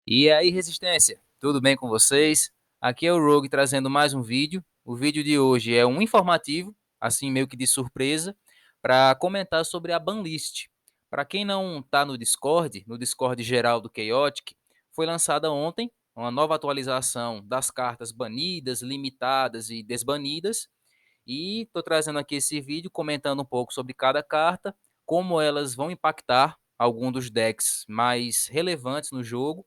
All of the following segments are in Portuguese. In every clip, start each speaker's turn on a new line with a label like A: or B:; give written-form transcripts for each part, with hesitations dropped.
A: E aí, Resistência, tudo bem com vocês? Aqui é o Rogue trazendo mais um vídeo. O vídeo de hoje é um informativo, assim meio que de surpresa, para comentar sobre a banlist. Para quem não está no Discord geral do Chaotic, foi lançada ontem uma nova atualização das cartas banidas, limitadas e desbanidas. E estou trazendo aqui esse vídeo comentando um pouco sobre cada carta, como elas vão impactar algum dos decks mais relevantes no jogo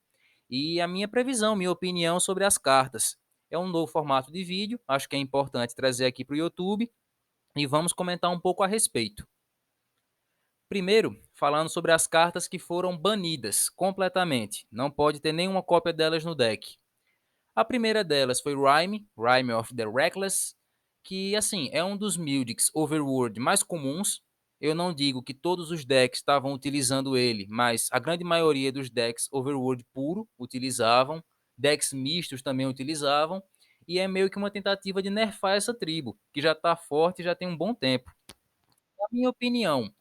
A: e a minha previsão, minha opinião sobre as cartas. É um novo formato de vídeo, acho que é importante trazer aqui para o YouTube e vamos comentar um pouco a respeito. Primeiro, falando sobre as cartas que foram banidas completamente, não pode ter nenhuma cópia delas no deck. A primeira delas foi Rime of the Reckless, que assim é um dos Mythics Overworld mais comuns. Eu não digo que todos os decks estavam utilizando ele, mas a grande maioria dos decks Overworld puro utilizavam, decks mistos também utilizavam, e é meio que uma tentativa de nerfar essa tribo, que já está forte e já tem um bom tempo. Na minha opinião,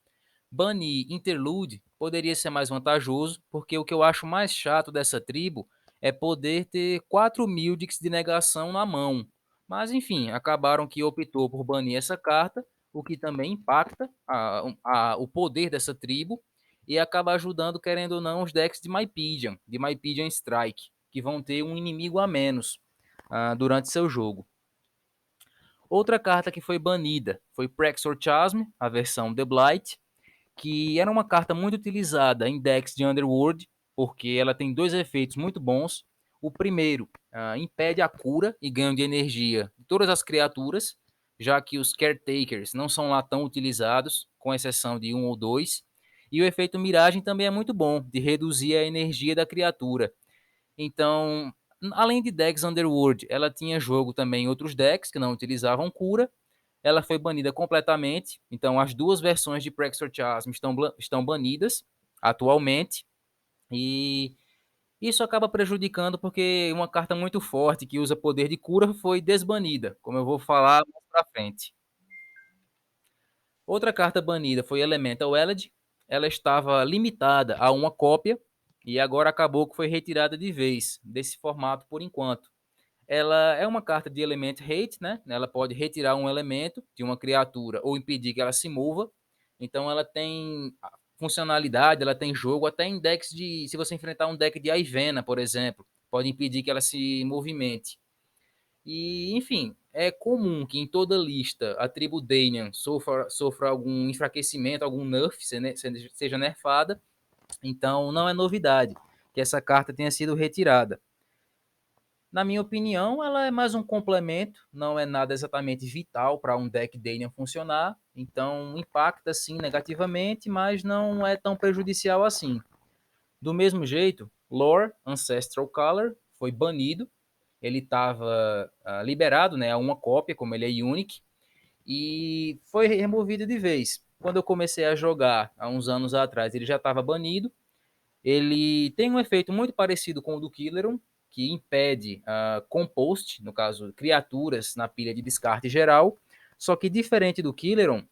A: banir Interlude poderia ser mais vantajoso, porque o que eu acho mais chato dessa tribo é poder ter 4 Mildix de negação na mão. Mas enfim, acabaram que optou por banir essa carta, o que também impacta o poder dessa tribo e acaba ajudando, querendo ou não, os decks de Mypigeon Strike, que vão ter um inimigo a menos durante seu jogo. Outra carta que foi banida foi Praxor Chasm, a versão The Blight, que era uma carta muito utilizada em decks de Underworld, porque ela tem dois efeitos muito bons. O primeiro, impede a cura e ganho de energia de todas as criaturas, já que os Caretakers não são lá tão utilizados, com exceção de um ou dois. E o efeito Miragem também é muito bom, de reduzir a energia da criatura. Então, além de decks Underworld, ela tinha jogo também em outros decks que não utilizavam cura. Ela foi banida completamente, então as duas versões de Praxor Chasm estão banidas atualmente, e isso acaba prejudicando porque uma carta muito forte que usa poder de cura foi desbanida, como eu vou falar mais pra frente. Outra carta banida foi Elemental Eled. Ela estava limitada a uma cópia e agora acabou que foi retirada de vez desse formato por enquanto. Ela é uma carta de Element Hate, né? Ela pode retirar um elemento de uma criatura ou impedir que ela se mova. Então ela tem funcionalidade, ela tem jogo até em decks de, se você enfrentar um deck de Ivena, por exemplo, pode impedir que ela se movimente. E, enfim, é comum que em toda lista a tribo Danian sofra algum enfraquecimento, algum nerf, seja nerfada. Então não é novidade que essa carta tenha sido retirada. Na minha opinião, ela é mais um complemento, não é nada exatamente vital para um deck Danian funcionar, então impacta sim negativamente, mas não é tão prejudicial assim. Do mesmo jeito, Lore Ancestral Color foi banido, ele estava liberado, né, a uma cópia, como ele é unique, e foi removido de vez. Quando eu comecei a jogar há uns anos atrás, ele já estava banido. Ele tem um efeito muito parecido com o do Killeron, que impede compost, no caso, criaturas na pilha de descarte geral. Só que diferente do Killeron,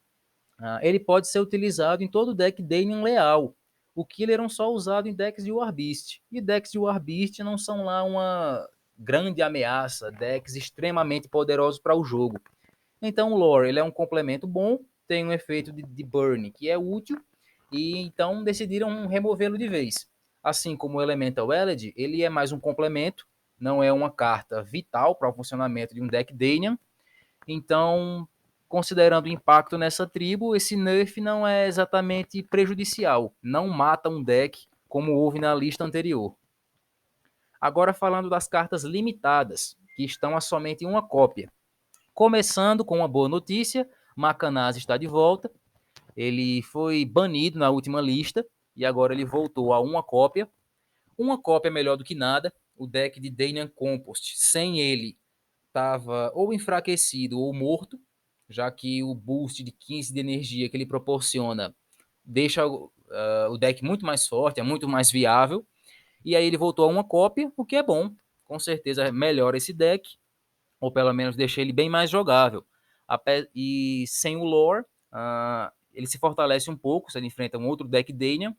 A: ele pode ser utilizado em todo deck Danian leal. O Killeron só usado em decks de Warbeast. E decks de Warbeast não são lá uma grande ameaça, decks extremamente poderosos para o jogo. Então o Lore ele é um complemento bom, tem um efeito de burn que é útil, e então decidiram removê-lo de vez. Assim como o Elemental Eled, ele é mais um complemento, não é uma carta vital para o funcionamento de um deck Danian. Então, considerando o impacto nessa tribo, esse nerf não é exatamente prejudicial, não mata um deck como houve na lista anterior. Agora falando das cartas limitadas, que estão a somente uma cópia. Começando com uma boa notícia, Macanaz está de volta. Ele foi banido na última lista e agora ele voltou a uma cópia. Uma cópia é melhor do que nada. O deck de Danian Compost, sem ele, estava ou enfraquecido ou morto, já que o boost de 15 de energia que ele proporciona deixa o deck muito mais forte, é muito mais viável. E aí ele voltou a uma cópia, o que é bom. Com certeza melhora esse deck, ou pelo menos deixa ele bem mais jogável. E sem o lore, ele se fortalece um pouco se ele enfrenta um outro deck Danian,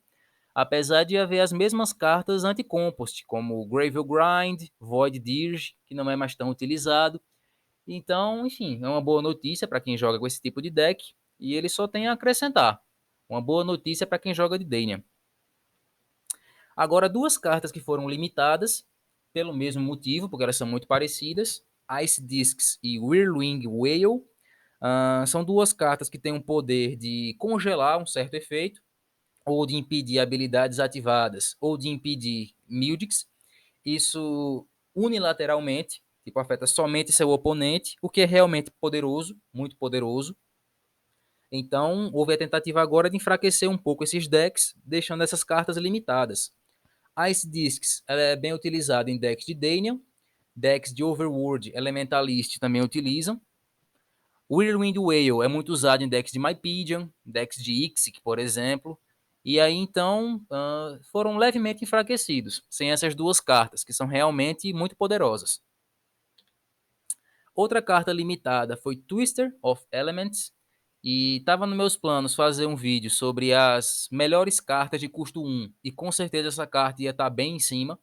A: apesar de haver as mesmas cartas anti-compost, como Gravel Grind, Void Dirge, que não é mais tão utilizado. Então, enfim, é uma boa notícia para quem joga com esse tipo de deck, e ele só tem a acrescentar. Uma boa notícia para quem joga de Dania. Agora, duas cartas que foram limitadas, pelo mesmo motivo, porque elas são muito parecidas, Ice Discs e Whirlwind Whale. São duas cartas que têm um poder de congelar um certo efeito, ou de impedir habilidades ativadas, ou de impedir Mildics. Isso unilateralmente, tipo, afeta somente seu oponente, o que é realmente poderoso, muito poderoso. Então, houve a tentativa agora de enfraquecer um pouco esses decks, deixando essas cartas limitadas. Ice Discs ela é bem utilizada em decks de Daniel, decks de Overworld Elementalist também utilizam. Whirlwind Whale é muito usado em decks de Mypedium, decks de Ixic, por exemplo. E aí, então, foram levemente enfraquecidos, sem essas duas cartas, que são realmente muito poderosas. Outra carta limitada foi Twister of Elements, e estava nos meus planos fazer um vídeo sobre as melhores cartas de custo 1, e com certeza essa carta ia estar bem em cima,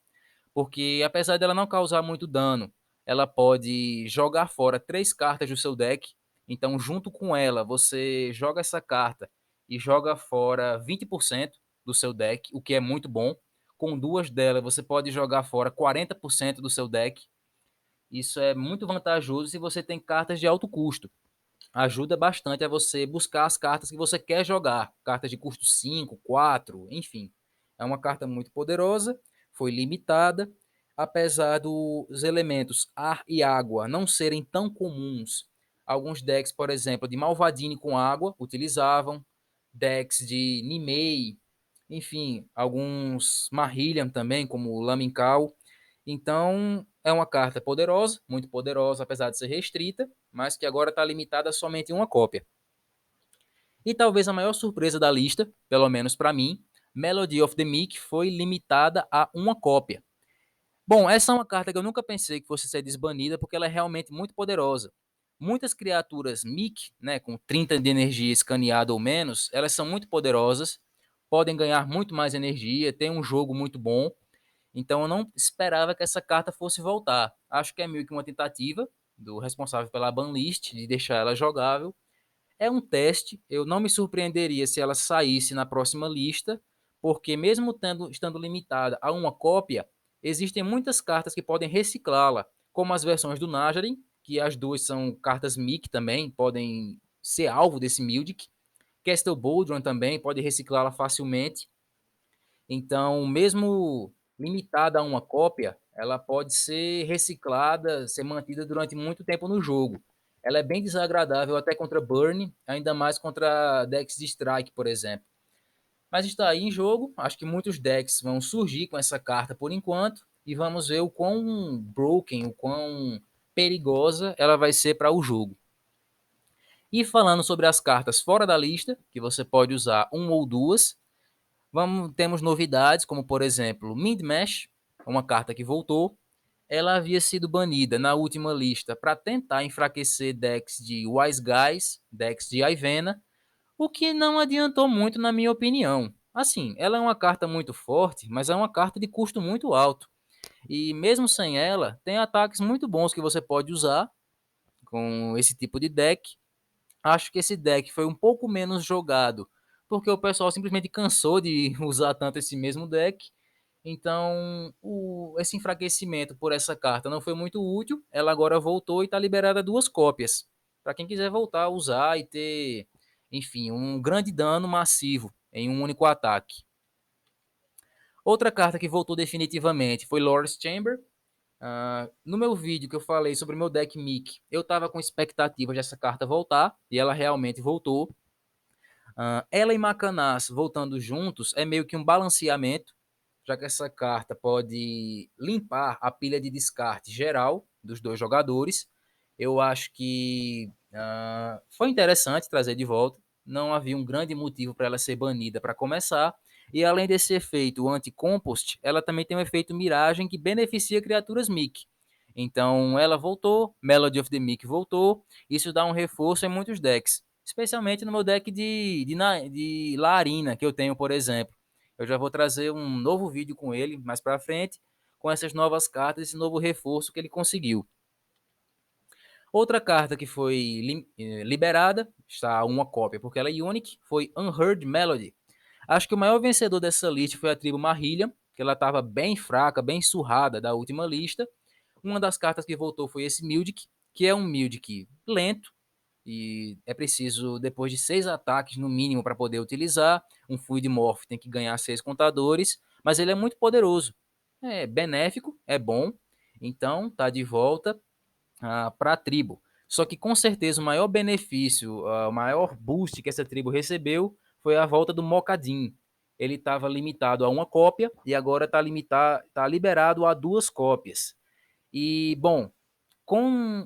A: porque apesar dela não causar muito dano, ela pode jogar fora 3 cartas do seu deck. Então, junto com ela, você joga essa carta e joga fora 20% do seu deck, o que é muito bom. Com duas delas, você pode jogar fora 40% do seu deck. Isso é muito vantajoso se você tem cartas de alto custo. Ajuda bastante a você buscar as cartas que você quer jogar. Cartas de custo 5, 4, enfim. É uma carta muito poderosa, foi limitada, apesar dos elementos ar e água não serem tão comuns. Alguns decks, por exemplo, de Malvadine com água utilizavam, decks de Nimei, enfim, alguns Marillion também, como o Laminkau. Então, é uma carta poderosa, muito poderosa, apesar de ser restrita, mas que agora está limitada a somente uma cópia. E talvez a maior surpresa da lista, pelo menos para mim, Melody of the Meek foi limitada a uma cópia. Bom, essa é uma carta que eu nunca pensei que fosse ser desbanida, porque ela é realmente muito poderosa. Muitas criaturas Meek, né, com 30 de energia escaneada ou menos, elas são muito poderosas, podem ganhar muito mais energia, tem um jogo muito bom, então eu não esperava que essa carta fosse voltar. Acho que é meio que uma tentativa do responsável pela banlist de deixar ela jogável. É um teste, eu não me surpreenderia se ela saísse na próxima lista, porque mesmo estando limitada a uma cópia, existem muitas cartas que podem reciclá-la, como as versões do Najarin, que as duas são cartas MIC também, podem ser alvo desse Mildic. Castle Boldron também pode reciclá-la facilmente. Então, mesmo limitada a uma cópia, ela pode ser reciclada, ser mantida durante muito tempo no jogo. Ela é bem desagradável até contra Burn, ainda mais contra decks de Strike, por exemplo. Mas está aí em jogo, acho que muitos decks vão surgir com essa carta por enquanto, e vamos ver o quão broken, o quão perigosa ela vai ser para o jogo. E falando sobre as cartas fora da lista, que você pode usar uma ou duas, temos novidades, como por exemplo, Mindmash, uma carta que voltou. Ela havia sido banida na última lista para tentar enfraquecer decks de Wise Guys, decks de Ivena, o que não adiantou muito na minha opinião. Assim, ela é uma carta muito forte, mas é uma carta de custo muito alto. E mesmo sem ela, tem ataques muito bons que você pode usar com esse tipo de deck. Acho que esse deck foi um pouco menos jogado, porque o pessoal simplesmente cansou de usar tanto esse mesmo deck. Então, esse enfraquecimento por essa carta não foi muito útil. Ela agora voltou e está liberada 2 cópias. Para quem quiser voltar a usar e ter, enfim, um grande dano massivo em um único ataque. Outra carta que voltou definitivamente foi Lord's Chamber. No meu vídeo que eu falei sobre o meu deck Mic, eu estava com expectativa de essa carta voltar, e ela realmente voltou. Ela e Macanaz voltando juntos é meio que um balanceamento, já que essa carta pode limpar a pilha de descarte geral dos dois jogadores. Eu acho que foi interessante trazer de volta. Não havia um grande motivo para ela ser banida para começar. E além desse efeito anti-compost, ela também tem um efeito miragem que beneficia criaturas Mic. Então ela voltou, Melody of the Mic voltou. Isso dá um reforço em muitos decks, especialmente no meu deck de Larina, que eu tenho, por exemplo. Eu já vou trazer um novo vídeo com ele mais para frente, com essas novas cartas, esse novo reforço que ele conseguiu. Outra carta que foi liberada, está uma cópia porque ela é unique, foi Unheard Melody. Acho que o maior vencedor dessa lista foi a tribo Marillion, que ela estava bem fraca, bem surrada da última lista. Uma das cartas que voltou foi esse Mildic, que é um Mildic lento, e é preciso, depois de 6 ataques no mínimo para poder utilizar. Um Fluid Morph tem que ganhar 6 contadores, mas ele é muito poderoso. É benéfico, é bom, então tá de volta para a tribo. Só que com certeza o maior benefício, o maior boost que essa tribo recebeu foi a volta do Mocadin. Ele estava limitado a uma cópia e agora tá liberado a 2 cópias. E, bom,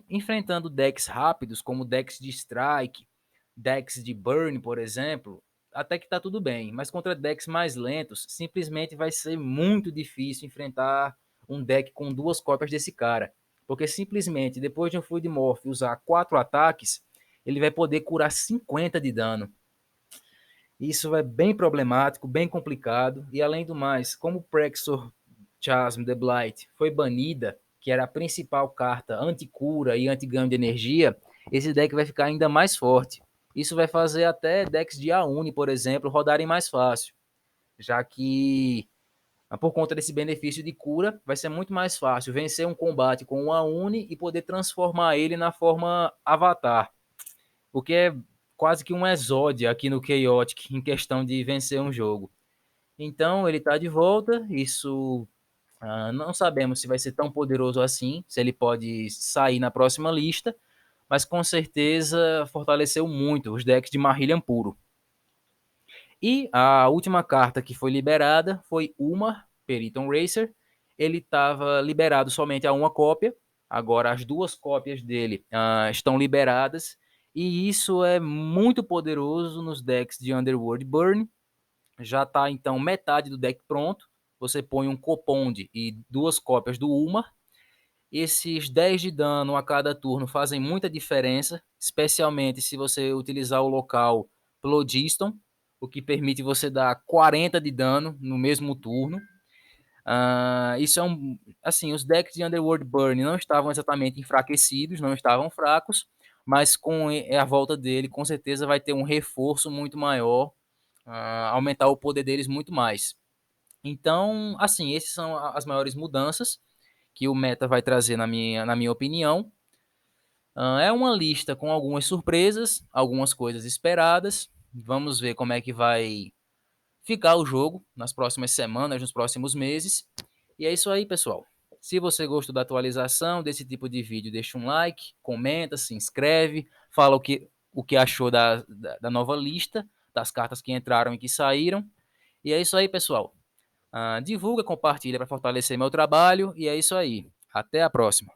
A: enfrentando decks rápidos, como decks de Strike, decks de Burn, por exemplo, até que tá tudo bem. Mas contra decks mais lentos, simplesmente vai ser muito difícil enfrentar um deck com 2 cópias desse cara. Porque simplesmente, depois de um Fluid Morph usar 4 ataques, ele vai poder curar 50 de dano. Isso é bem problemático, bem complicado. E além do mais, como Prexor Chasm The Blight foi banida, que era a principal carta anti-cura e anti-ganho de energia, esse deck vai ficar ainda mais forte. Isso vai fazer até decks de Auni, por exemplo, rodarem mais fácil, já que por conta desse benefício de cura, vai ser muito mais fácil vencer um combate com um Auni e poder transformar ele na forma Avatar, o que é quase que um exódio aqui no Chaotic em questão de vencer um jogo. Então ele está de volta, isso não sabemos se vai ser tão poderoso assim, se ele pode sair na próxima lista, mas com certeza fortaleceu muito os decks de Marillion puro. E a última carta que foi liberada foi Umar, Periton Racer. Ele estava liberado somente a uma cópia, agora as 2 cópias dele estão liberadas, e isso é muito poderoso nos decks de Underworld Burn. Já está então metade do deck pronto. Você põe um Coponde e 2 cópias do Umar. Esses 10 de dano a cada turno fazem muita diferença, especialmente se você utilizar o local Phlogiston, o que permite você dar 40 de dano no mesmo turno. Isso é assim, os decks de Underworld Burn não estavam exatamente enfraquecidos, não estavam fracos, mas com a volta dele, com certeza vai ter um reforço muito maior, aumentar o poder deles muito mais. Então, assim, essas são as maiores mudanças que o meta vai trazer na minha opinião. É uma lista com algumas surpresas, algumas coisas esperadas. Vamos ver como é que vai ficar o jogo nas próximas semanas, nos próximos meses. E é isso aí, pessoal. Se você gostou da atualização desse tipo de vídeo, deixa um like, comenta, se inscreve, fala o que achou da nova lista, das cartas que entraram e que saíram. E é isso aí, pessoal. Divulga, compartilha para fortalecer meu trabalho. E é isso aí. Até a próxima.